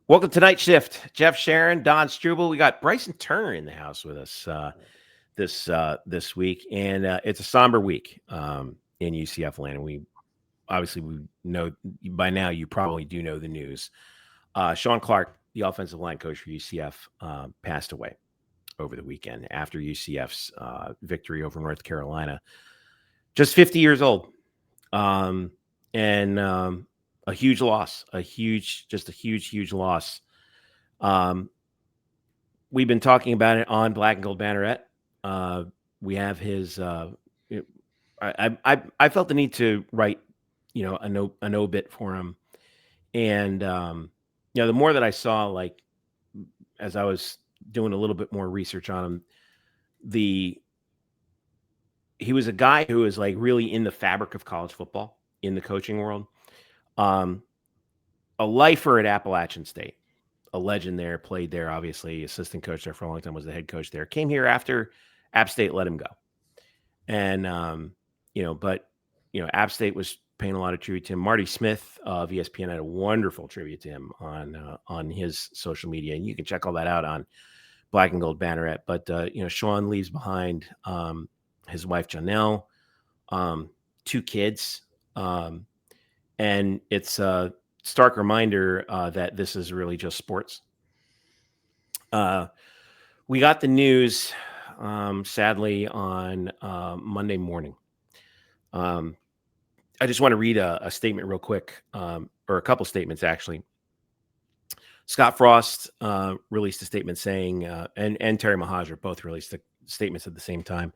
Welcome to Night Shift. Jeff, Sharon, Don, Strouble. We got Bryson Turner in the house with us this week, and it's a somber week in UCF land. And we know by now. You probably do know the news. Shawn Clark, the offensive line coach for UCF, passed away over the weekend after UCF's victory over North Carolina. Just 50 years old, and a huge loss, a huge loss. We've been talking about it on Black and Gold Banneret. We have his. I felt the need to write, an obit for him, and the more that I saw, like as I was doing a little bit more research on him, he was a guy who was like really in the fabric of college football in the coaching world. A lifer at Appalachian State, a legend there, played there, obviously, assistant coach there for a long time, was the head coach there, came here after App State let him go. And, App State was paying a lot of tribute to him. Marty Smith of ESPN had a wonderful tribute to him on his social media. And you can check all that out on Black and Gold Banneret. But, Shawn leaves behind his wife, Janelle, 2 kids. And it's a stark reminder that this is really just sports. We got the news, sadly, on Monday morning. I just want to read a statement real quick, or a couple statements, actually. Scott Frost released a statement saying, and Terry Mahajer both released the statements at the same time.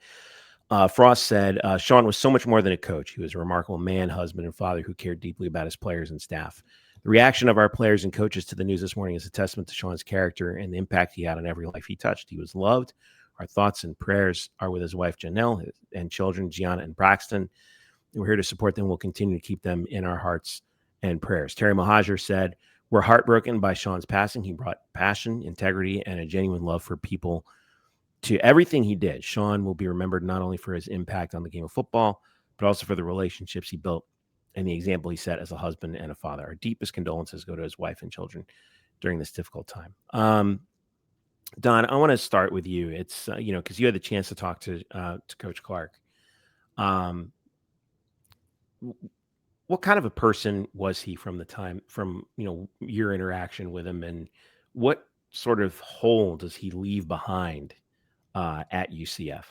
Frost said, Shawn was so much more than a coach. He was a remarkable man, husband, and father who cared deeply about his players and staff. The reaction of our players and coaches to the news this morning is a testament to Shawn's character and the impact he had on every life he touched. He was loved. Our thoughts and prayers are with his wife, Janelle, and children, Gianna and Braxton. We're here to support them. We'll continue to keep them in our hearts and prayers. Terry Mahajer said, we're heartbroken by Shawn's passing. He brought passion, integrity, and a genuine love for people to everything he did. Shawn will be remembered not only for his impact on the game of football, but also for the relationships he built and the example he set as a husband and a father. Our deepest condolences go to his wife and children during this difficult time. Don, I want to start with you. It's, because you had the chance to talk to Coach Clark. What kind of a person was he from your interaction with him, and what sort of hole does he leave behind at UCF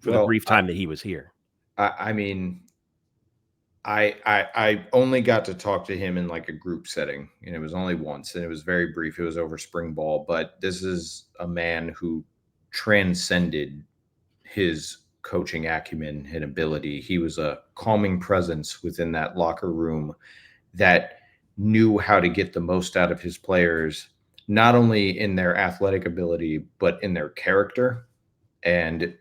for the brief time that he was here? I only got to talk to him in like a group setting, and it was only once, and it was very brief. It was over spring ball, but this is a man who transcended his coaching acumen and ability. He was a calming presence within that locker room that knew how to get the most out of his players, not only in their athletic ability, but in their character and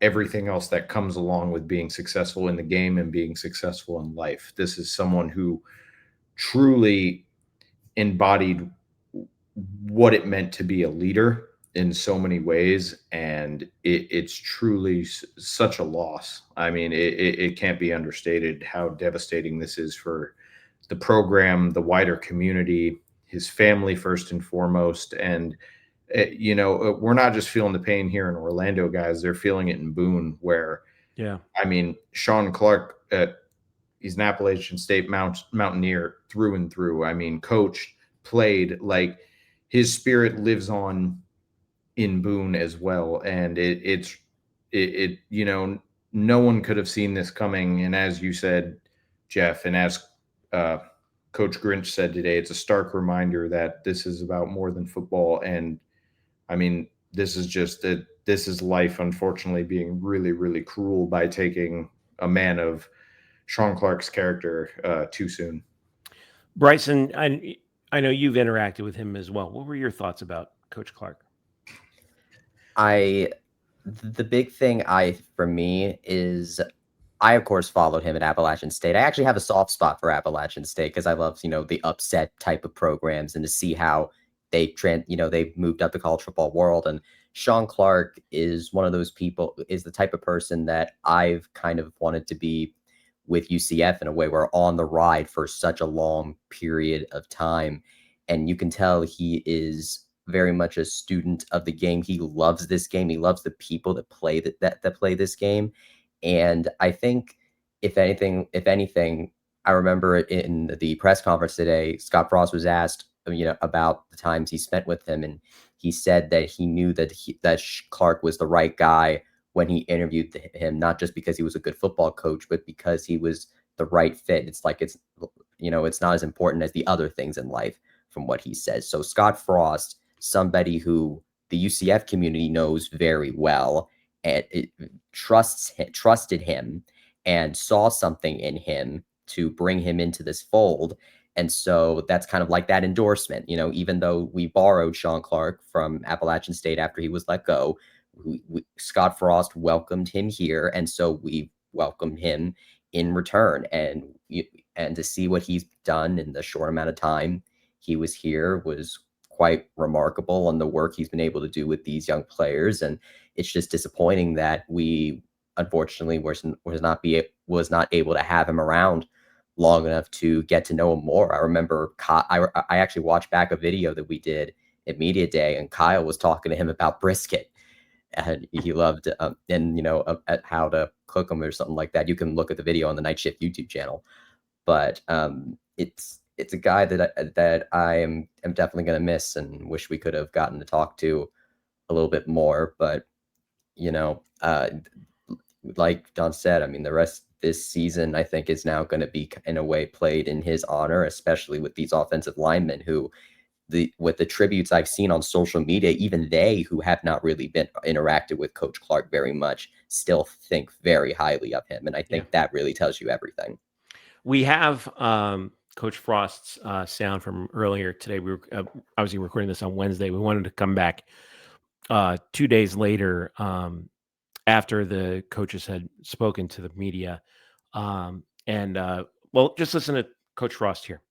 everything else that comes along with being successful in the game and being successful in life. This is someone who truly embodied what it meant to be a leader in so many ways, and it's truly such a loss. I mean, it can't be understated how devastating this is for the program, the wider community, his family first and foremost. And we're not just feeling the pain here in Orlando, guys. They're feeling it in Boone, where, Shawn Clark, he's an Appalachian State Mountaineer through and through. I mean, coached, played, like his spirit lives on in Boone as well. And no one could have seen this coming. And as you said, Jeff, and as Coach Grinch said today, it's a stark reminder that this is about more than football. And I mean, this is life, unfortunately, being really, really cruel by taking a man of Shawn Clark's character too soon. Bryson, I know you've interacted with him as well. What were your thoughts about Coach Clark? The big thing for me is I, of course, followed him at Appalachian State. I actually have a soft spot for Appalachian State because I love, the upset type of programs, and to see how they moved up the college football world. And Shawn Clark is one of those people, is the type of person that I've kind of wanted to be with UCF in a way. We're on the ride for such a long period of time. and you can tell he is very much a student of the game. He loves this game. He loves the people that play that play this game. And I think if anything, I remember in the press conference today, Scott Frost was asked, about the times he spent with him, and he said that he knew that Clark was the right guy when he interviewed him, not just because he was a good football coach, but because he was the right fit. It's like it's not as important as the other things in life, from what he says. So Scott Frost, somebody who the UCF community knows very well, and trusted him and saw something in him to bring him into this fold. And so that's kind of like that endorsement, even though we borrowed Shawn Clark from Appalachian State after he was let go, Scott Frost welcomed him here. And so we welcomed him in return. And to see what he's done in the short amount of time he was here was quite remarkable, on the work he's been able to do with these young players. And it's just disappointing that we unfortunately was not able to have him around long enough to get to know him more. I remember I actually watched back a video that we did at Media Day, and Kyle was talking to him about brisket, and he loved at how to cook them or something like that. You can look at the video on the KnightShift YouTube channel. But it's a guy that I am definitely going to miss, and wish we could have gotten to talk to a little bit more. But like Don said, I mean, the rest this season, I think, is now going to be in a way played in his honor, especially with these offensive linemen who, with the tributes I've seen on social media, even they who have not really been interacted with Coach Clark very much still think very highly of him. And I think that really tells you everything. We have Coach Frost's sound from earlier today. We were obviously recording this on Wednesday. We wanted to come back 2 days later, after the coaches had spoken to the media. Just listen to Coach Frost here.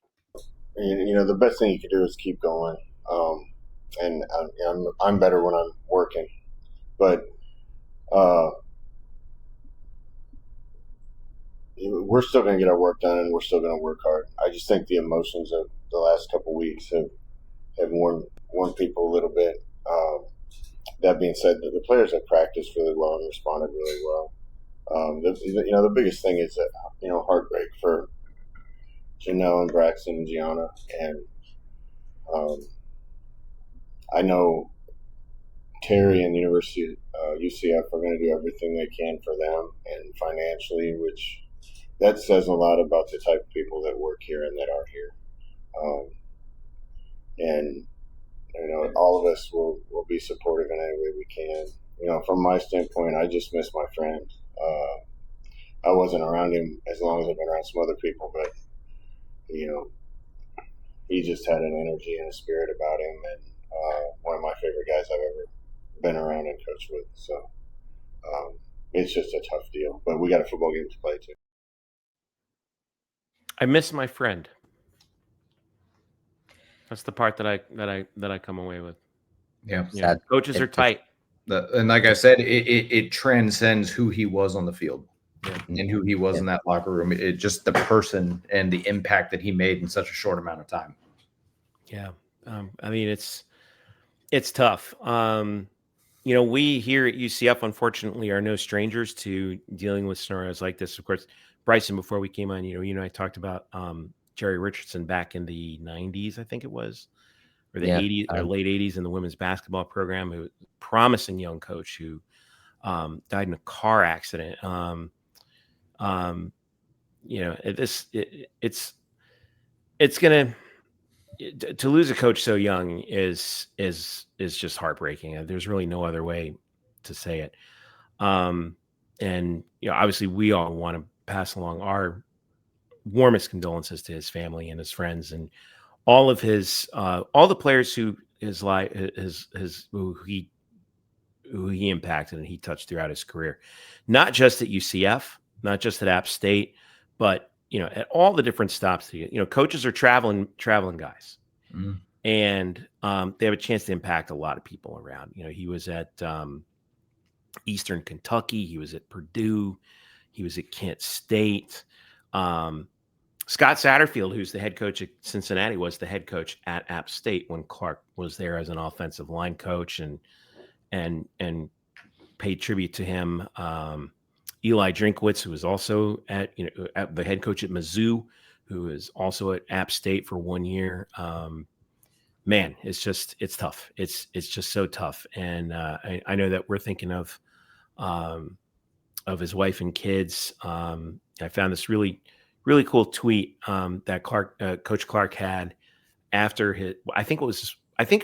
The best thing you can do is keep going. And I'm better when I'm working, but we're still going to get our work done, and we're still going to work hard. I just think the emotions of the last couple of weeks have worn people a little bit. That being said, the players have practiced really well and responded really well. The biggest thing is that heartbreak for Janelle and Braxton and Gianna, and I know Terry and the University of UCF are going to do everything they can for them and financially, which that says a lot about the type of people that work here and that are here. And all of us will be supportive in any way we can. From my standpoint, I just miss my friend. I wasn't around him as long as I've been around some other people, but he just had an energy and a spirit about him, and one of my favorite guys I've ever been around and coached with. So it's just a tough deal, but we got a football game to play too. I miss my friend. That's the part that I come away with. Yeah, coaches are tight. And like I said, it transcends who he was on the field and who he was in that locker room. It just the person and the impact that he made in such a short amount of time. Yeah, I mean it's tough. We here at UCF, unfortunately, are no strangers to dealing with scenarios like this. Of course, Bryson, before we came on, you and I talked about Jerry Richardson back in the 90s, I think it was, or the 80s or late 80s in the women's basketball program. Who was a promising young coach who died in a car accident. It's gonna, to lose a coach so young is just heartbreaking. There's really no other way to say it. And obviously we all want to pass along our warmest condolences to his family and his friends and all of his all the players who who he impacted and he touched throughout his career, not just at UCF, not just at App State, but at all the different stops. Coaches are traveling guys, and they have a chance to impact a lot of people around. He was at Eastern Kentucky, he was at Purdue, he was at Kent State. Scott Satterfield, who's the head coach at Cincinnati, was the head coach at App State when Clark was there as an offensive line coach, and paid tribute to him. Eli Drinkwitz, who was also at the head coach at Mizzou, who is also at App State for 1 year. Man, it's tough. It's just so tough. And I know that we're thinking of his wife and kids. I found this really cool tweet that Coach Clark had after his. I think it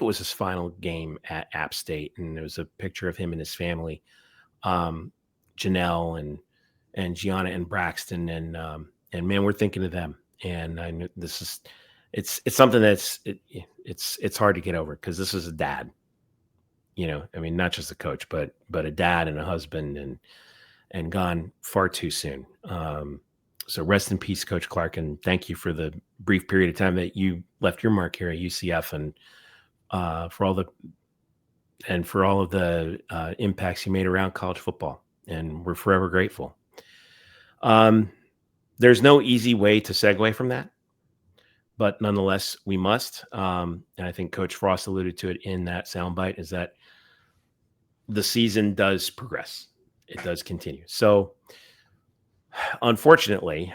was his final game at App State, and there was a picture of him and his family, Janelle and Gianna and Braxton, and man, we're thinking of them. And I know it's something that's it's hard to get over, because this is a dad, I mean, not just a coach, but a dad and a husband, and gone far too soon. So rest in peace, Coach Clark, and thank you for the brief period of time that you left your mark here at UCF, and for all of the impacts you made around college football, and we're forever grateful. There's no easy way to segue from that, but nonetheless, we must. And I think Coach Frost alluded to it in that soundbite, is that the season does progress. It does continue. So unfortunately,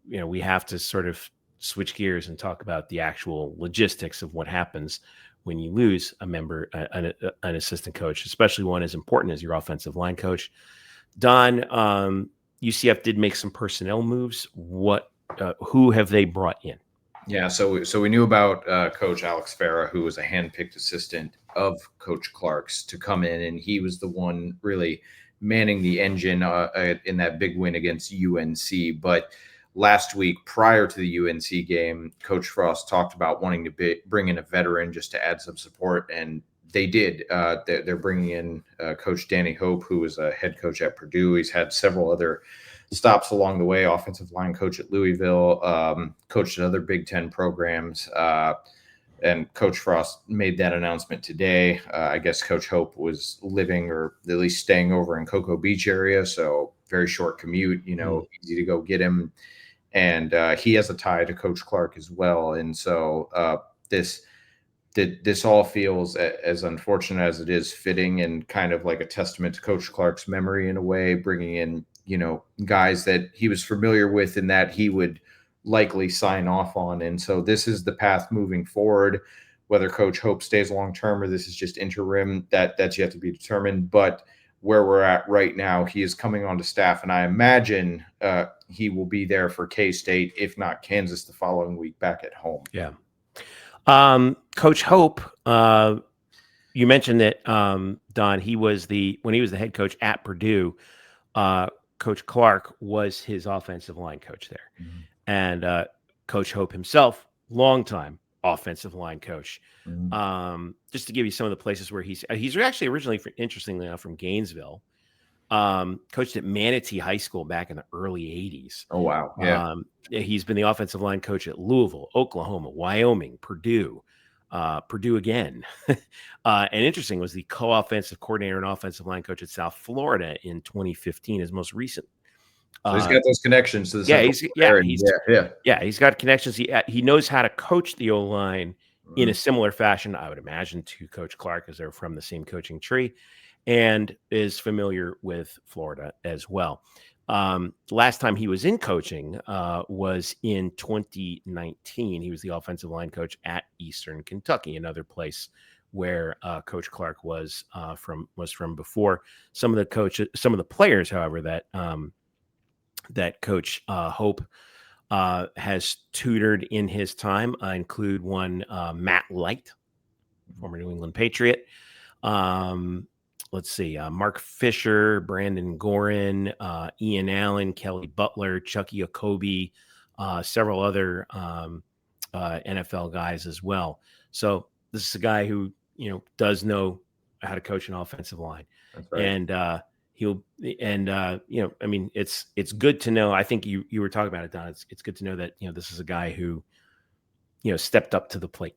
we have to sort of switch gears and talk about the actual logistics of what happens when you lose a member, an assistant coach, especially one as important as your offensive line coach. Don, UCF did make some personnel moves. Who have they brought in? Yeah, so we knew about Coach Alex Farah, who was a handpicked assistant of Coach Clark's, to come in, and he was the one really manning the engine in that big win against UNC. But last week, prior to the UNC game, Coach Frost talked about wanting to bring in a veteran just to add some support, and they did. They're bringing in Coach Danny Hope, who was a head coach at Purdue. He's had several other stops along the way, offensive line coach at Louisville, coached at other Big Ten programs. And Coach Frost made that announcement today. I guess Coach Hope was living, or at least staying over in Cocoa Beach area, so very short commute, easy to go get him. And he has a tie to Coach Clark as well. And so this all feels, as unfortunate as it is, fitting and kind of like a testament to Coach Clark's memory in a way, bringing in, guys that he was familiar with and that he would likely sign off on. And so this is the path moving forward. Whether Coach Hope stays long-term or this is just interim, that's yet to be determined. But where we're at right now, he is coming onto staff, and I imagine he will be there for K-State, if not Kansas, the following week back at home. Yeah. Coach Hope, you mentioned that, Don, when he was the head coach at Purdue, Coach Clark was his offensive line coach there. Mm-hmm. And Coach Hope himself, longtime offensive line coach. Mm-hmm. Just to give you some of the places where he's actually originally, interestingly enough, from Gainesville. Coached at Manatee High School back in the early 80s. Oh, wow. Yeah. He's been the offensive line coach at Louisville, Oklahoma, Wyoming, Purdue again. And interesting, was the co-offensive coordinator and offensive line coach at South Florida in 2015, his most recent. So he's got those connections to the he's got connections. He knows how to coach the O-line in a similar fashion, I would imagine, to Coach Clark, as they're from the same coaching tree, and is familiar with Florida as well. Last time he was in coaching was in 2019. He was the offensive line coach at Eastern Kentucky, another place where Coach Clark was from before. Some of the players, however, that Coach Hope has tutored in his time include one Matt Light, former New England Patriot. Let's see, Mark Fisher, Brandon Gorin, Ian Allen, Kelly Butler, Chucky Okobi, several other NFL guys as well. So this is a guy who, does know how to coach an offensive line. That's right. And it's good to know. I think you were talking about it, Don. It's good to know that, this is a guy who, stepped up to the plate.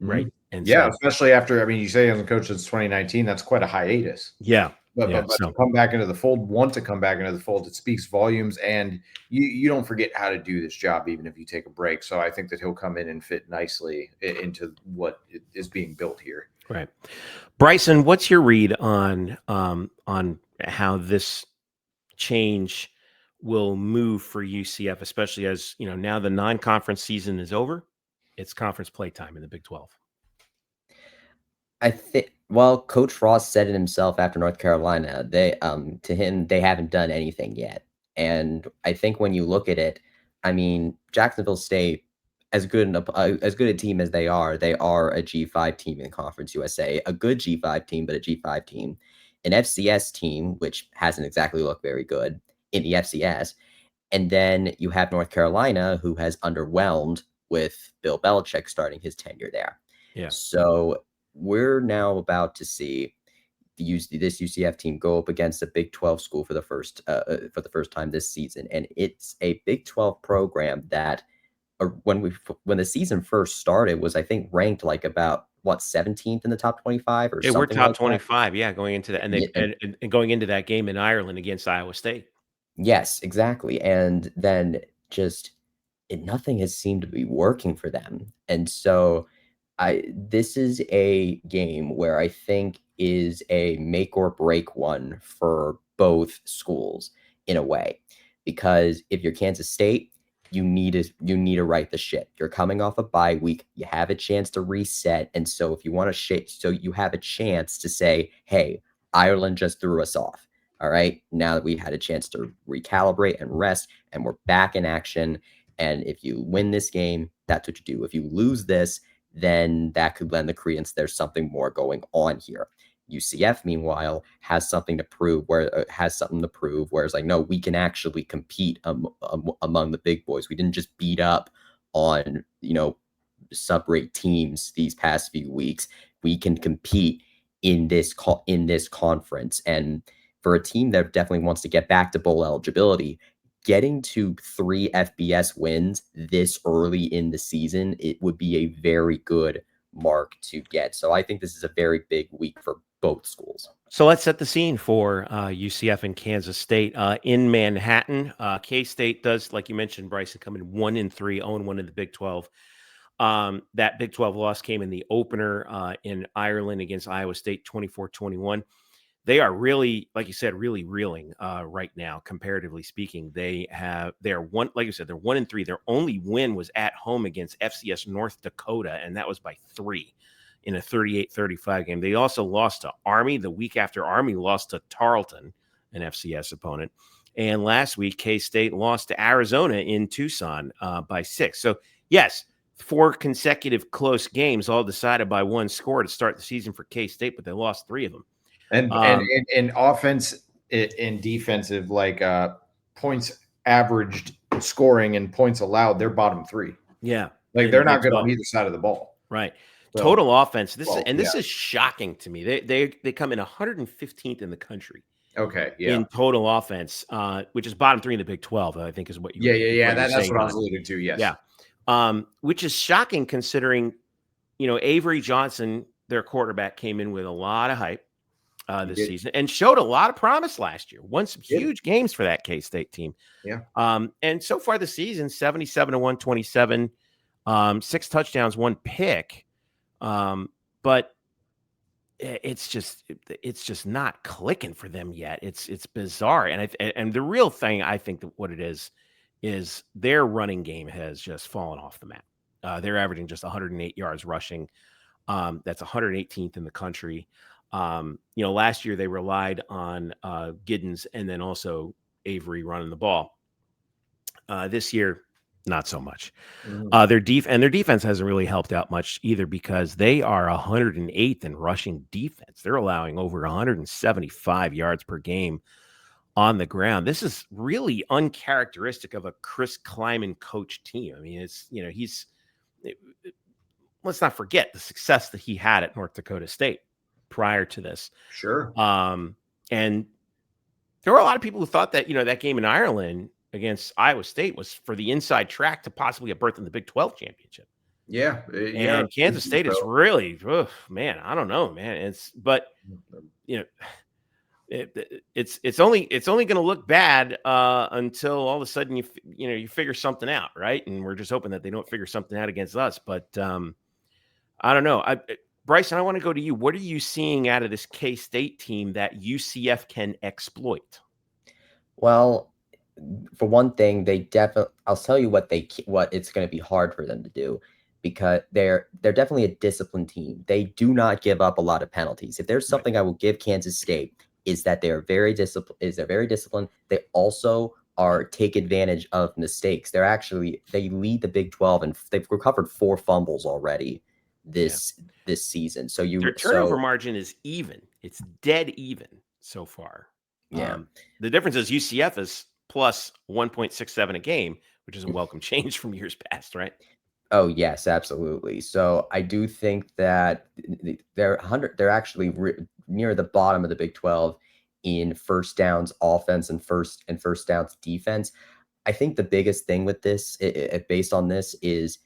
Right. And especially after, you say he hasn't coached since 2019, that's quite a hiatus. Yeah. But, Yeah, but to come back into the fold, it speaks volumes, and you don't forget how to do this job even if you take a break. So I think that he'll come in and fit nicely into what is being built here. Right. Bryson, what's your read on how this change will move for UCF, especially as now the non-conference season is over? It's conference play time in the Big 12. I think, well, Coach Frost said it himself after North Carolina. They, to him, they haven't done anything yet. And I think when you look at it, I mean, Jacksonville State, as good a team as they are a G5 team in Conference USA, a good G5 team, but a G5 team, an FCS team, which hasn't exactly looked very good in the FCS. And then you have North Carolina, who has underwhelmed with Bill Belichick starting his tenure there. Yeah. So we're now about to see this UCF team go up against a Big 12 school for the first time this season, and it's a Big 12 program that when the season first started was, I think, ranked like about 17th in the top 25 or something. We're top like 25, that. Yeah, going into that, and going into that game in Ireland against Iowa State. Yes, exactly, and then just nothing has seemed to be working for them, and so this is a game where I think is a make or break one for both schools in a way, because if you're Kansas State, you need to right the ship. You're coming off a bye week. You have a chance to reset. And so if you want to so you have a chance to say, hey, Ireland just threw us off. All right. Now that we had a chance to recalibrate and rest, and we're back in action. And if you win this game, that's what you do. If you lose this, then that could lend the credence there's something more going on here. UCF, meanwhile, has something to prove. Whereas like, no, we can actually compete among the big boys. We didn't just beat up on sub-rate teams these past few weeks. We can compete in this conference. And for a team that definitely wants to get back to bowl eligibility, getting to 3 FBS wins this early in the season, it would be a very good mark to get. So I think this is a very big week for both schools. So let's set the scene for UCF and Kansas State in Manhattan. K-State does, like you mentioned, Bryson, come in 1-3, 0-1 in the Big 12. That Big 12 loss came in the opener in Ireland against Iowa State, 24-21. They are really, like you said, really reeling right now, comparatively speaking. They're 1, like you said, they're 1-3. Their only win was at home against FCS North Dakota, and that was by 3 in a 38-35 game. They also lost to Army the week after Army lost to Tarleton, an FCS opponent. And last week, K-State lost to Arizona in Tucson by 6. So, yes, 4 consecutive close games, all decided by 1 score to start the season for K-State, but they lost 3 of them. And in offense and defensive, like points averaged, scoring, and points allowed, they're bottom 3. Yeah, like they're not good on either side of the ball. Right. So, total offense. This is shocking to me. They come in 115th in the country. Okay. Yeah. In total offense, which is bottom 3 in the Big 12, I think is what you. That's what I was alluding to. Yes. Yeah. Which is shocking considering, Avery Johnson, their quarterback, came in with a lot of hype this season and showed a lot of promise last year. Won some huge games for that K-State team. Yeah. And so far this season, 77-1, 27, 6 touchdowns, 1 pick. But it's just not clicking for them yet. It's bizarre. And the real thing, I think that what it is their running game has just fallen off the map. They're averaging just 108 yards rushing. That's 118th in the country. Last year they relied on Giddens and then also Avery running the ball. This year, not so much. Mm-hmm. Their defense hasn't really helped out much either, because they are 108th in rushing defense. They're allowing over 175 yards per game on the ground. This is really uncharacteristic of a Chris Kleiman coach team. I mean, let's not forget the success that he had at North Dakota State prior to this. Sure. And there were a lot of people who thought that, that game in Ireland against Iowa State was for the inside track to possibly a berth in the Big 12 championship. Yeah. And Kansas State is really, man, I don't know, man. it's only going to look bad until all of a sudden you figure something out, right? And we're just hoping that they don't figure something out against us. But I don't know. Bryson, I want to go to you. What are you seeing out of this K-State team that UCF can exploit? Well, for one thing, they definitely. I'll tell you what it's going to be hard for them to do, because they're definitely a disciplined team. They do not give up a lot of penalties. If there's something I will give Kansas State, is that they're very disciplined. They also take advantage of mistakes. They lead the Big 12, and they've recovered 4 fumbles already this season. So their turnover margin is even. It's dead even so far. Yeah. The difference is UCF is plus 1.67 a game, which is a welcome change from years past, right? Oh yes, absolutely. So I do think that they're actually near the bottom of the Big 12 in first downs offense and first downs defense. I think the biggest thing with this, based on this, is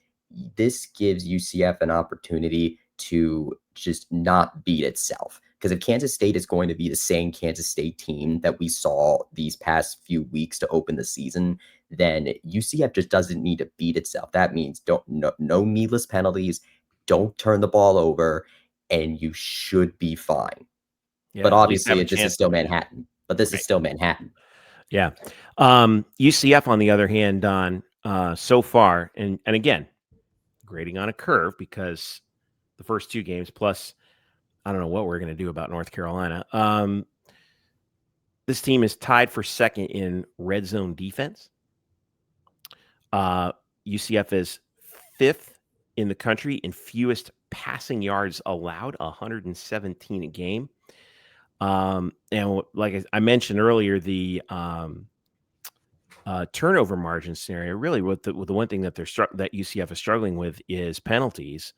this gives UCF an opportunity to just not beat itself. Because if Kansas State is going to be the same Kansas State team that we saw these past few weeks to open the season, then UCF just doesn't need to beat itself. That means no needless penalties, don't turn the ball over, and you should be fine. Yeah, but obviously, this is still Manhattan. This is still Manhattan. Yeah. UCF, on the other hand, Don, so far, and again, grading on a curve, because the first 2 games, plus I don't know what we're going to do about North Carolina. This team is tied for second in red zone defense. UCF is 5th in the country in fewest passing yards allowed, 117 a game. And like I mentioned earlier, the turnover margin scenario, really with the one thing that that UCF is struggling with is penalties.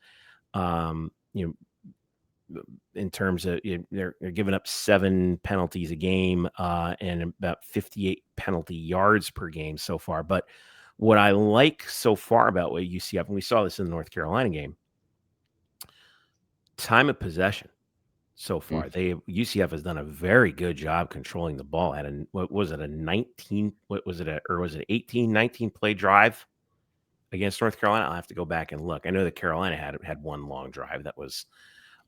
In terms of they're giving up 7 penalties a game and about 58 penalty yards per game so far. But what I like so far about what UCF, and we saw this in the North Carolina game, time of possession so far. UCF has done a very good job controlling the ball. At what was it, a 19? What was it, or was it 18, 19 play drive against North Carolina? I'll have to go back and look. I know that Carolina had one long drive that was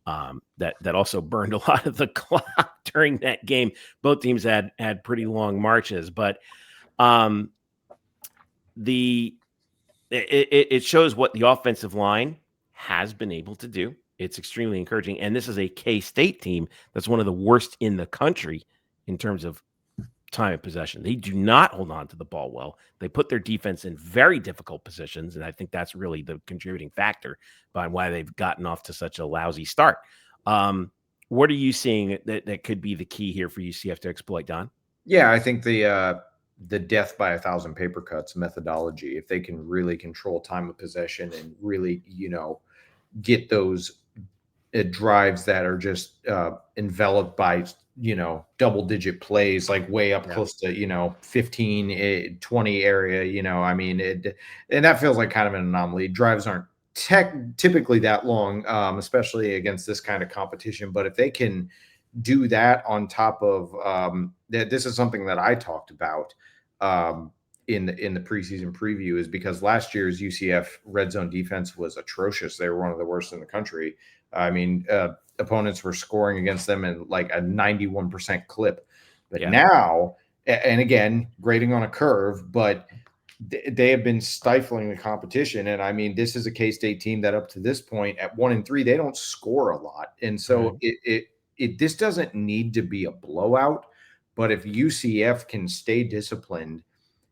that also burned a lot of the clock during that game. Both teams had pretty long marches, but it shows what the offensive line has been able to do. It's extremely encouraging. And this is a K-State team that's one of the worst in the country in terms of time of possession. They do not hold on to the ball well. They put their defense in very difficult positions, and I think that's really the contributing factor behind why they've gotten off to such a lousy start. What are you seeing that could be the key here for UCF to exploit, Don? Yeah, I think the death by 1,000 paper cuts methodology, if they can really control time of possession and really, get those drives that are just enveloped by, double-digit plays, like way up close to, 15, 20 area, and that feels like kind of an anomaly. Drives aren't typically that long, especially against this kind of competition. But if they can do that on top of this is something that I talked about in the preseason preview, is because last year's UCF red zone defense was atrocious. They were one of the worst in the country. I mean, opponents were scoring against them in like a 91% clip. But now, and again, grading on a curve, but they have been stifling the competition. And I mean, this is a K-State team that up to this point at 1-3, they don't score a lot. And so this doesn't need to be a blowout, but if UCF can stay disciplined,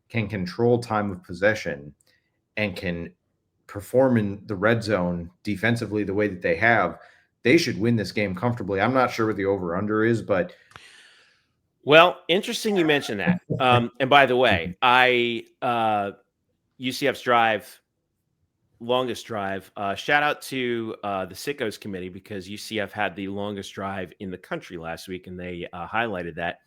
can control time of possession, and can perform in the red zone defensively the way that they have, they should win this game comfortably. I'm not sure what the over-under is, but. Well, interesting you mentioned that. And by the way, UCF's longest drive, shout out to the Sickos committee, because UCF had the longest drive in the country last week, and they highlighted that.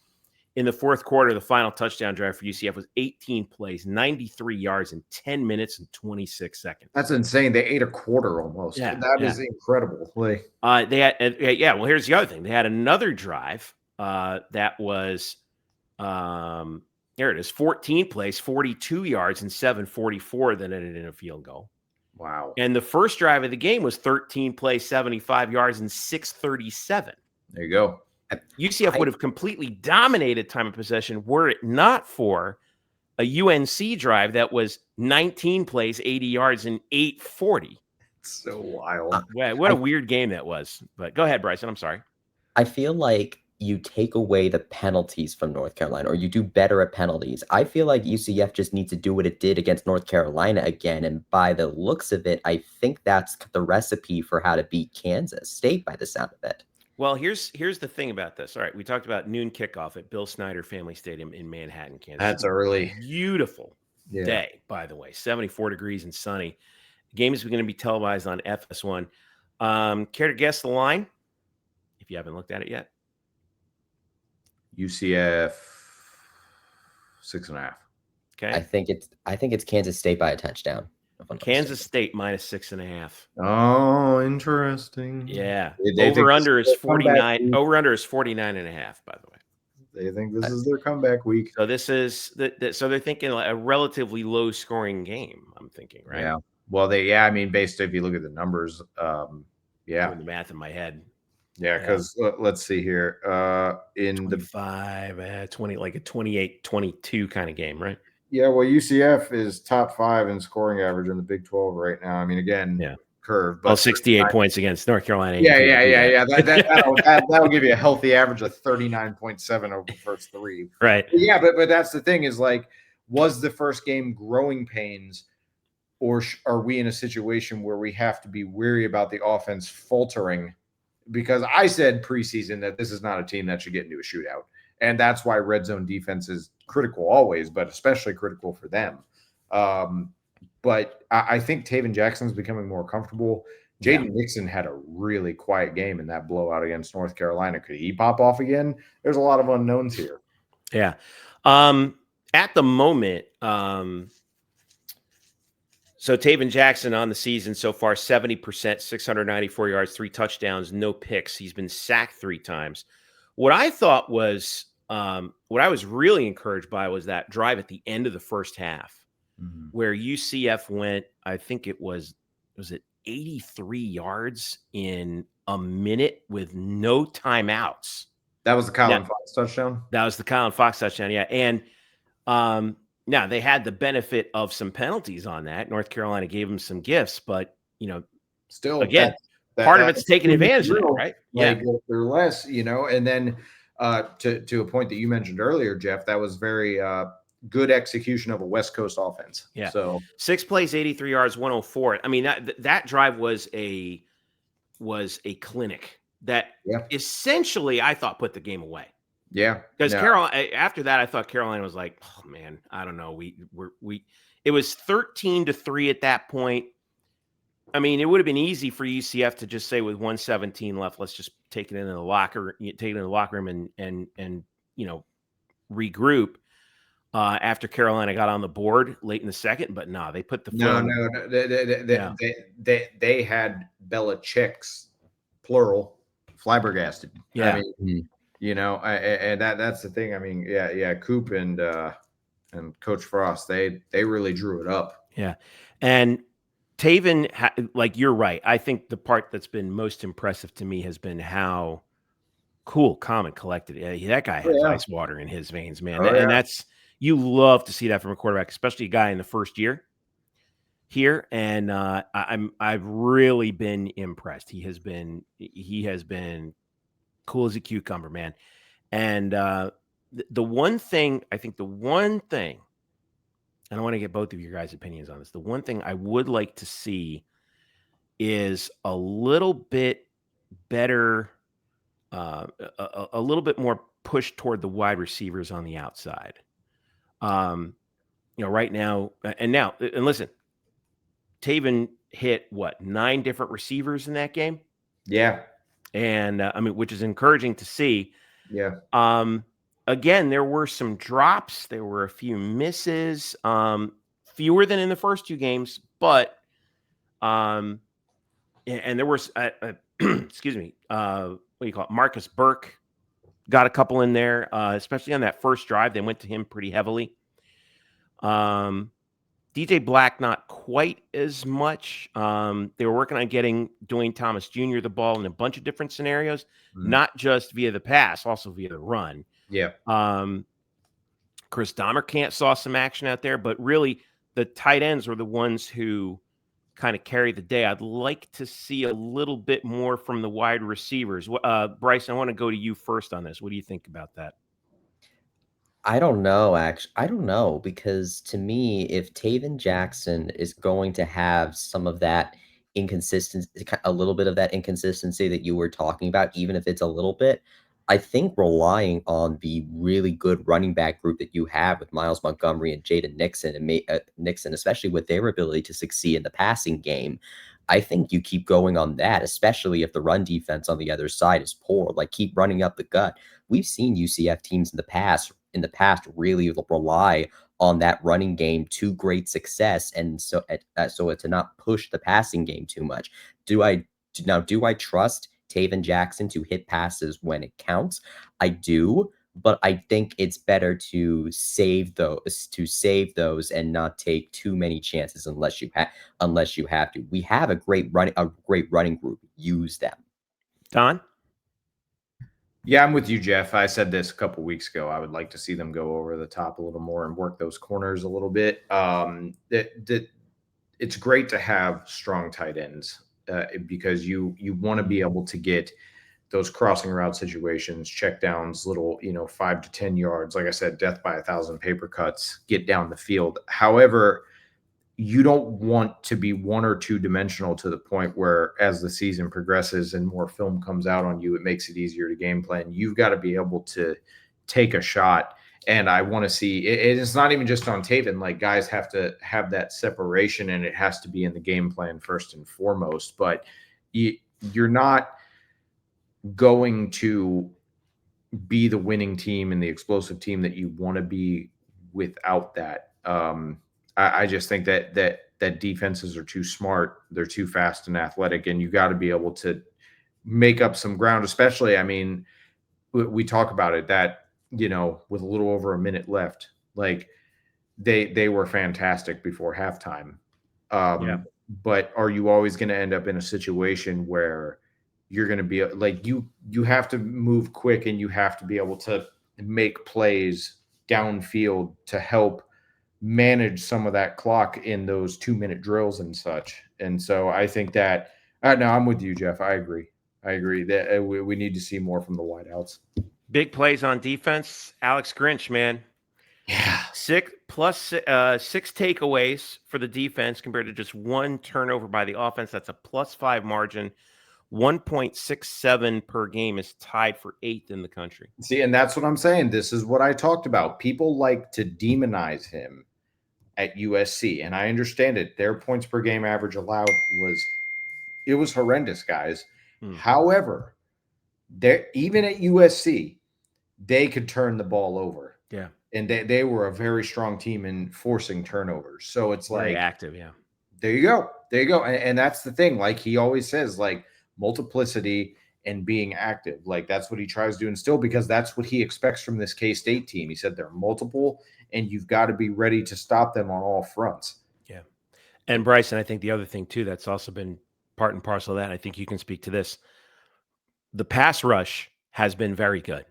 In the fourth quarter, the final touchdown drive for UCF was 18 plays, 93 yards in 10 minutes and 26 seconds. That's insane. They ate a quarter almost. Yeah, that is incredible. They had, well, here's the other thing. They had another drive that was there it is, 14 plays, 42 yards, and 744 that ended in a field goal. Wow. And the first drive of the game was 13 plays, 75 yards, and 637. There you go. UCF would have completely dominated time of possession were it not for a UNC drive that was 19 plays, 80 yards, and 840. It's so wild. What a weird game that was. But go ahead, Bryson. I'm sorry. I feel like you take away the penalties from North Carolina, or you do better at penalties. I feel like UCF just needs to do what it did against North Carolina again. And by the looks of it, I think that's the recipe for how to beat Kansas State by the sound of it. Well, here's the thing about this. All right, we talked about noon kickoff at Bill Snyder Family Stadium in Manhattan, Kansas. That's early. Beautiful day, by the way. 74 degrees and sunny. The game is going to be televised on FS1. Care to guess the line? If you haven't looked at it yet. UCF 6.5. Okay. I think it's Kansas State by a touchdown. Kansas State minus 6.5. Oh, interesting. Yeah. They over under is 49. Over under is 49.5, by the way. They think this is their comeback week. So this is so they're thinking a relatively low scoring game, I'm thinking, right? Yeah. Well, I mean, based if you look at the numbers, Doing the math in my head. Yeah, because let's see here. In 25, 20, like a 28-22 kind of game, right? Yeah, well, UCF is top 5 in scoring average in the Big 12 right now. I mean, again, curve. But 68 points against North Carolina. Yeah. That'll give you a healthy average of 39.7 over the first 3. Right. Yeah, but that's the thing is like, was the first game growing pains, or are we in a situation where we have to be weary about the offense faltering? Because I said preseason that this is not a team that should get into a shootout. And that's why red zone defense is critical always, but especially critical for them. But I think Tayven Jackson's becoming more comfortable. Jaden Nixon had a really quiet game in that blowout against North Carolina. Could he pop off again? There's a lot of unknowns here. Yeah. At the moment, so Tayven Jackson on the season so far, 70%, 694 yards, 3 touchdowns, no picks. He's been sacked 3 times. What I thought was, what I was really encouraged by was that drive at the end of the first half, where UCF went, I think it was it 83 yards in a minute with no timeouts. That was the Colin Fox touchdown? That was the Colin Fox touchdown, yeah. And now they had the benefit of some penalties on that. North Carolina gave them some gifts, but, still, again, part of it's taking advantage of it, right? Like, they're less, and then to a point that you mentioned earlier, Jeff, that was very good execution of a West Coast offense. Yeah. So 6 plays, 83 yards, 104. I mean, that drive was a clinic that essentially I thought put the game away. Yeah. Because after that, I thought Carolina was like, oh man, I don't know. It was 13-3 at that point. I mean, it would have been easy for UCF to just say with 1:17 left, let's just take it into the locker room and regroup after Carolina got on the board late in the second. But no, they put the they had Belichick's plural flabbergasted. Yeah. I mean, and that's the thing. I mean, Coop and Coach Frost, they really drew it up. Yeah, and Tayven, like you're right. I think the part that's been most impressive to me has been how cool, calm, and collected. That guy has ice water in his veins, man. And that's, you love to see that from a quarterback, especially a guy in the first year here. And I've really been impressed. He has been cool as a cucumber, man. And the one thing, and I want to get both of your guys' opinions on this. The one thing I would like to see is a little bit better, a little bit more push toward the wide receivers on the outside. Right now, and listen, Tayven hit 9 different receivers in that game? Yeah. And which is encouraging to see. Yeah. Again, there were some drops. There were a few misses, fewer than in the first 2 games, but and there was excuse me, what do you call it? Marcus Burke got a couple in there, especially on that first drive. They went to him pretty heavily. DJ Black, not quite as much. They were working on getting Dwayne Thomas Jr. the ball in a bunch of different scenarios, not just via the pass, also via the run. Yeah. Chris Dahmer saw some action out there, but really the tight ends were the ones who kind of carried the day. I'd like to see a little bit more from the wide receivers. Bryson, I want to go to you first on this. What do you think about that? I don't know, actually. I don't know, because to me, if Tayven Jackson is going to have some of that inconsistency, a little bit of that inconsistency that you were talking about, even if it's a little bit, I think relying on the really good running back group that you have with Miles Montgomery and Jaden Nixon and Nixon, especially with their ability to succeed in the passing game, I think you keep going on that, especially if the run defense on the other side is poor. Like, keep running up the gut. We've seen UCF teams in the past really rely on that running game to great success, and so to not push the passing game too much. Do I trust Tayven Jackson to hit passes when it counts? I do, but I think it's better to save those and not take too many chances unless you have to. We have a great running group. Use them. Don? Yeah, I'm with you, Jeff. I said this a couple weeks ago. I would like to see them go over the top a little more and work those corners a little bit. It's great to have strong tight ends because you want to be able to get those crossing route situations, check downs, little 5 to 10 yards. Like I said, death by 1,000 paper cuts, get down the field. However, you don't want to be one or two dimensional to the point where as the season progresses and more film comes out on you, it makes it easier to game plan. You've got to be able to take a shot. And I want to see it's not even just on Tayven. Like, guys have to have that separation, and it has to be in the game plan first and foremost. But you're not going to be the winning team and the explosive team that you want to be without that. I just think that defenses are too smart. They're too fast and athletic, and you got to be able to make up some ground, especially, I mean, we talk about it that, with a little over a minute left, like they were fantastic before halftime. But are you always going to end up in a situation where you're going to be like, you have to move quick and you have to be able to make plays downfield to help manage some of that clock in those 2-minute drills and such. And so I think that no, I'm with you, Jeff. I agree that we need to see more from the wideouts. Big plays on defense. Alex Grinch, man. Yeah. 6 takeaways for the defense compared to just 1 turnover by the offense. That's a +5 margin. 1.67 per game is tied for 8th in the country. See, and that's what I'm saying. This is what I talked about. People like to demonize him at USC, and I understand it. Their points per game average allowed was horrendous, guys. However, even at USC, they could turn the ball over. Yeah. And they were a very strong team in forcing turnovers. So it's very like active, yeah. There you go. And that's the thing. Like he always says, like, multiplicity and being active. Like that's what he tries to instill, because that's what he expects from this K-State team. He said they're multiple and you've got to be ready to stop them on all fronts. Yeah. And Bryson, I think the other thing too, that's also been part and parcel of that, I think you can speak to this. The pass rush has been very good,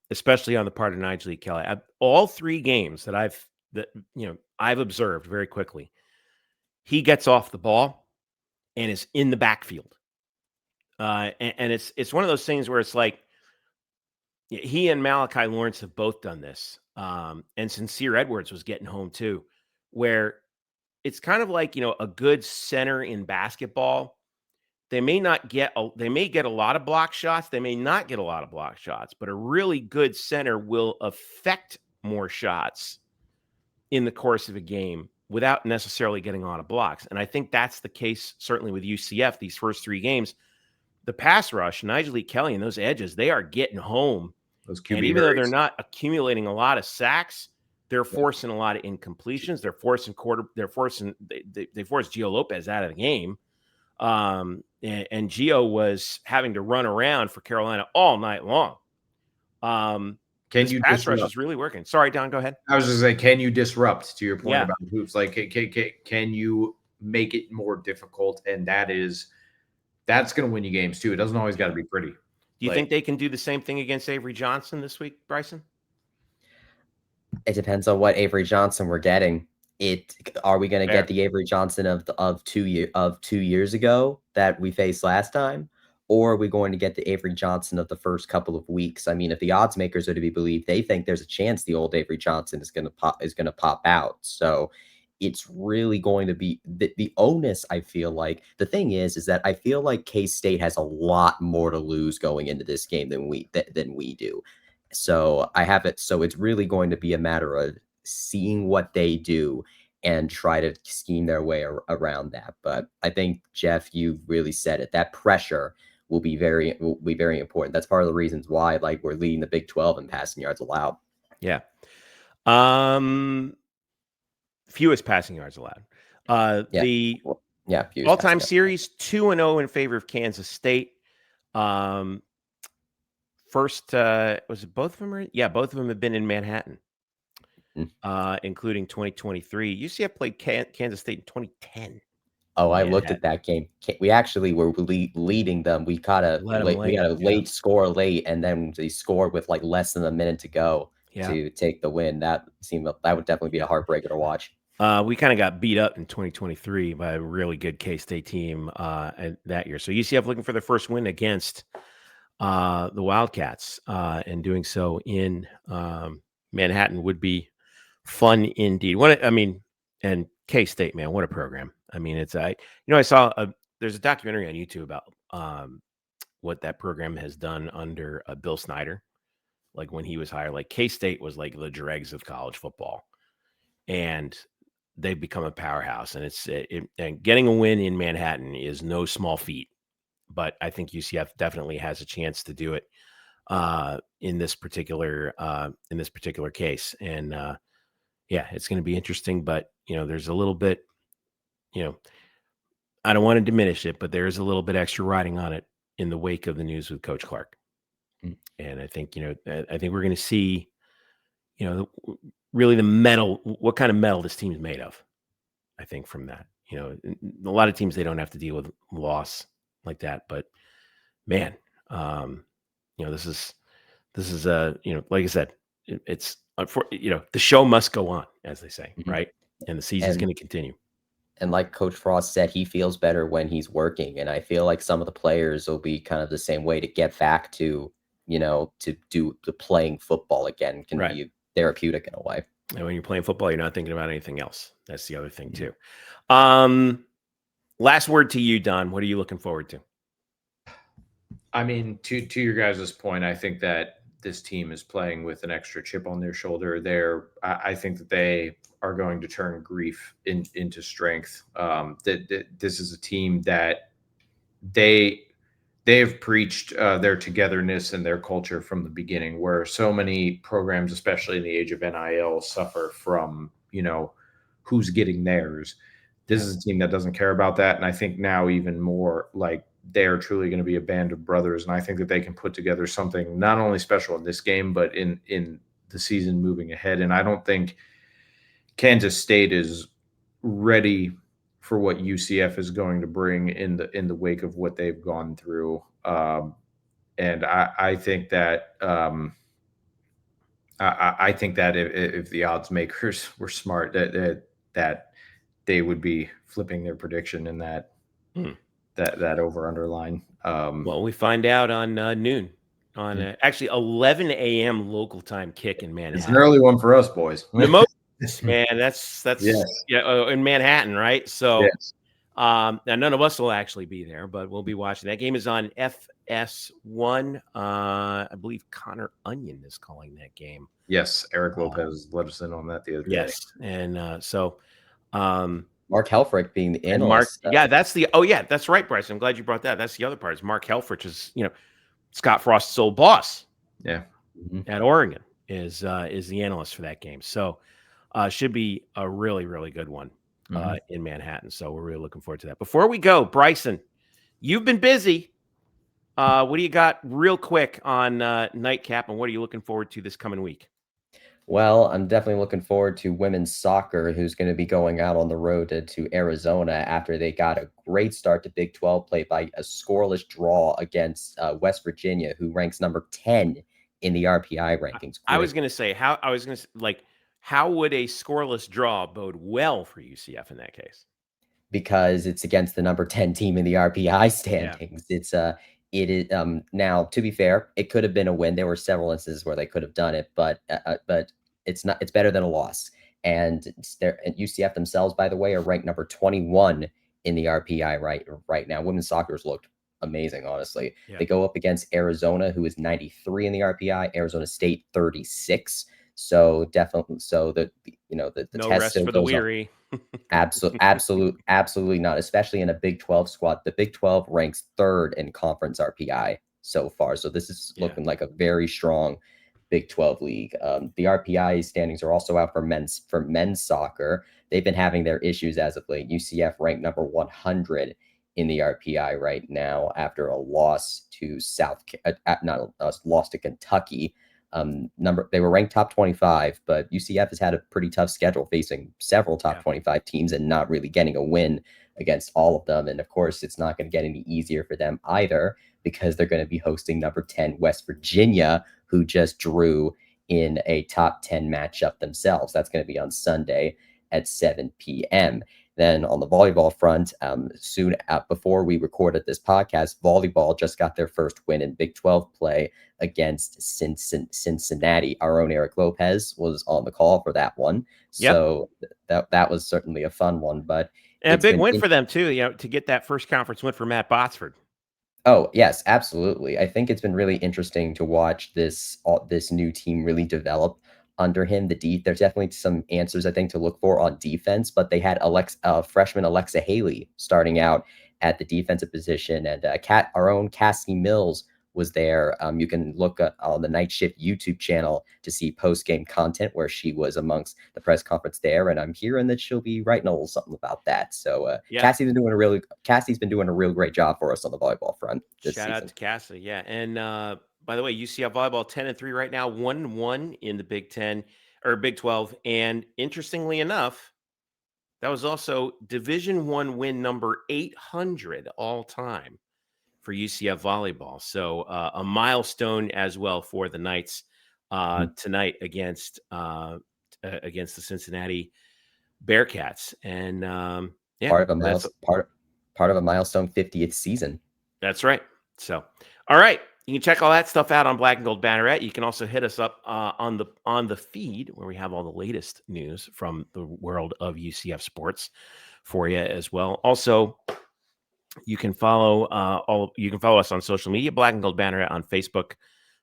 especially on the part of Nigel Kelly. All 3 games that I've observed very quickly, he gets off the ball and is in the backfield. And it's one of those things where it's like he and Malachi Lawrence have both done this. And Sincere Edwards was getting home too, where it's kind of like, a good center in basketball. They may get a lot of block shots. They may not get a lot of block shots, but a really good center will affect more shots in the course of a game without necessarily getting a lot of blocks. And I think that's the case certainly with UCF these first 3 games. The pass rush, Nigel Kelly and those edges, they are getting home. And even though they're not accumulating a lot of sacks, they're forcing a lot of incompletions. They forced Gio Lopez out of the game. And Gio was having to run around for Carolina all night long. Can This you pass rush disrupt? is really working. Sorry, Don, go ahead. I was just saying, can you disrupt, to your point Yeah. about hoops? Like, can you make it more difficult? And that's going to win you games too. It doesn't always got to be pretty. Do you think they can do the same thing against Avery Johnson this week, Bryson? It depends on what Avery Johnson we're getting. Are we going to get the Avery Johnson of 2 years ago that we faced last time, or are we going to get the Avery Johnson of the first couple of weeks? I mean, if the odds makers are to be believed, they think there's a chance the old Avery Johnson is going to pop out. So it's really going to be the onus. I feel like the thing is that I feel like K-State has a lot more to lose going into this game than we do. So I have it. So it's really going to be a matter of seeing what they do and try to scheme their way around that. But I think, Jeff, you really said it. That pressure will be very important. That's part of the reasons why, like, we're leading the Big 12 in passing yards allowed. Yeah. Fewest passing yards allowed. The all-time series 2-0 in favor of Kansas State. First, was it both of them? Yeah, both of them have been in Manhattan, including 2023. UCF played Kansas State in 2010. Oh, I looked at that game. We actually were leading them. We got a late score late, and then they scored with like less than a minute to go to take the win. That would definitely be a heartbreaker to watch. We kind of got beat up in 2023 by a really good K-State team that year. So UCF looking for their first win against the Wildcats, and doing so in Manhattan would be fun indeed. And K-State, man, what a program. I mean, I saw there's a documentary on YouTube about what that program has done under Bill Snyder. Like when he was hired, like K-State was like the dregs of college football, and they've become a powerhouse. And and getting a win in Manhattan is no small feat. But I think UCF definitely has a chance to do it in this particular case. And it's going to be interesting. But there's a little bit, I don't want to diminish it, but there is a little bit extra riding on it in the wake of the news with Coach Clark. And I think we're going to see, really the metal, what kind of metal this team is made of. I think from that, a lot of teams, they don't have to deal with loss like that, but man, this is like I said, it's the show must go on, as they say, right? And the season's going to continue. And like Coach Frost said, he feels better when he's working, and I feel like some of the players will be kind of the same way. To get back to to do the playing football again can be therapeutic in a way. And when you're playing football, you're not thinking about anything else. That's the other thing too. Last word to you, Don. What are you looking forward to? I mean, to your guys' point, I think that this team is playing with an extra chip on their shoulder. I think that they are going to turn grief into strength. That this is a team that they have preached their togetherness and their culture from the beginning, where so many programs, especially in the age of NIL, suffer from, who's getting theirs. This is a team that doesn't care about that. And I think now even more, like, they're truly going to be a band of brothers. And I think that they can put together something not only special in this game, but in the season moving ahead. And I don't think Kansas State is ready for what UCF is going to bring in the wake of what they've gone through. And I think that I think that if the odds makers were smart, that they would be flipping their prediction in that over underline. Well, we find out on noon on actually 11 a.m. local time kick in Manhattan. It's an early one for us, boys. Man, that's yes. In Manhattan, right? So yes. Now none of us will actually be there, but we'll be watching. That game is on FS1. I believe Connor Onion is calling that game. Yes, Eric Lopez let us in on that the other day. Yes, and Mark Helfrich being the analyst. That's right, Bryce. I'm glad you brought that. That's the other part. Is Mark Helfrich is Scott Frost's old boss. Yeah, at Oregon is the analyst for that game. So should be a really, really good one in Manhattan. So we're really looking forward to that. Before we go, Bryson, you've been busy. What do you got real quick on Nightcap, and what are you looking forward to this coming week? Well, I'm definitely looking forward to women's soccer, who's going to be going out on the road to Arizona after they got a great start to Big 12 play by a scoreless draw against West Virginia, who ranks number 10 in the RPI rankings. I was going to say how would a scoreless draw bode well for UCF in that case? Because it's against the number 10 team in the RPI standings. Yeah. It is now, to be fair, it could have been a win. There were several instances where they could have done it, but it's not. It's better than a loss. And UCF themselves, by the way, are ranked number 21 in the RPI right now. Women's soccer's looked amazing, honestly. Yeah. They go up against Arizona, who is 93 in the RPI. Arizona State 36. So definitely, the no test rest for the weary. Absolutely not, especially in a Big 12 squad. The Big 12 ranks 3rd in conference RPI so far. So this is looking like a very strong Big 12 league. The RPI standings are also out for men's soccer. They've been having their issues as of late. UCF ranked number 100 in the RPI right now after a loss to loss to Kentucky. They were ranked top 25, but UCF has had a pretty tough schedule, facing several top 25 teams and not really getting a win against all of them. And of course, it's not going to get any easier for them either, because they're going to be hosting number 10 West Virginia, who just drew in a top 10 matchup themselves. That's going to be on Sunday at 7 p.m. Then on the volleyball front, soon before we recorded this podcast, volleyball just got their first win in Big 12 play against Cincinnati. Our own Eric Lopez was on the call for that one. Yep. So that was certainly a fun one. But and a big win for them too, to get that first conference win for Matt Botsford. Oh, yes, absolutely. I think it's been really interesting to watch this new team really develop under him. There's definitely some answers, I think, to look for on defense, but they had freshman Alexa Haley starting out at the defensive position, and our own Cassie Mills was there. You can look on the KnightShift YouTube channel to see post-game content where she was amongst the press conference there, and I'm hearing that she'll be writing a little something about that. So Cassie's been doing a real great job for us on the volleyball front this season. Shout out to Cassie, yeah. And by the way, UCF volleyball 10-3 right now, 1-1 in the Big 10 or Big 12, and interestingly enough, that was also Division I win number 800 all time for UCF volleyball. So a milestone as well for the Knights tonight against the Cincinnati Bearcats. And part of a milestone 50th season. That's right. So, all right. You can check all that stuff out on Black and Gold Banneret. You can also hit us up on the feed where we have all the latest news from the world of UCF sports for you as well. Also, you can follow us on social media, Black and Gold Banneret on Facebook,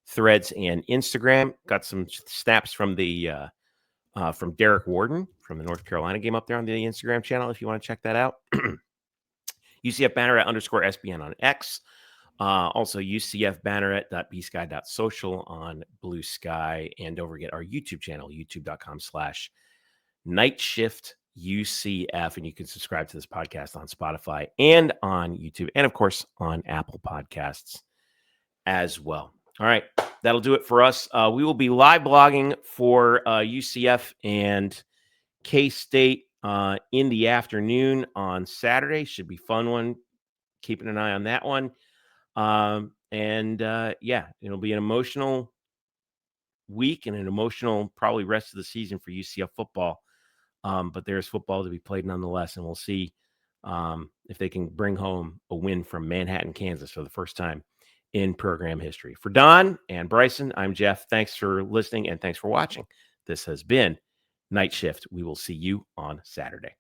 Threads, and Instagram. Got some snaps from from Derek Warden from the North Carolina game up there on the Instagram channel if you want to check that out. UCF Banneret _SBN on X. Also UCFBanneret.bsky.social on Blue Sky. And don't forget our YouTube channel, youtube.com/KnightShiftUCF. And you can subscribe to this podcast on Spotify and on YouTube, and of course on Apple Podcasts as well. All right, that'll do it for us. We will be live blogging for UCF and K-State in the afternoon on Saturday. Should be a fun one. Keeping an eye on that one. It'll be an emotional week and an emotional probably rest of the season for UCF football. But there's football to be played nonetheless, and we'll see if they can bring home a win from Manhattan, Kansas for the first time in program history. For Don and Bryson, I'm Jeff. Thanks for listening and thanks for watching. This has been Night Shift. We will see you on Saturday.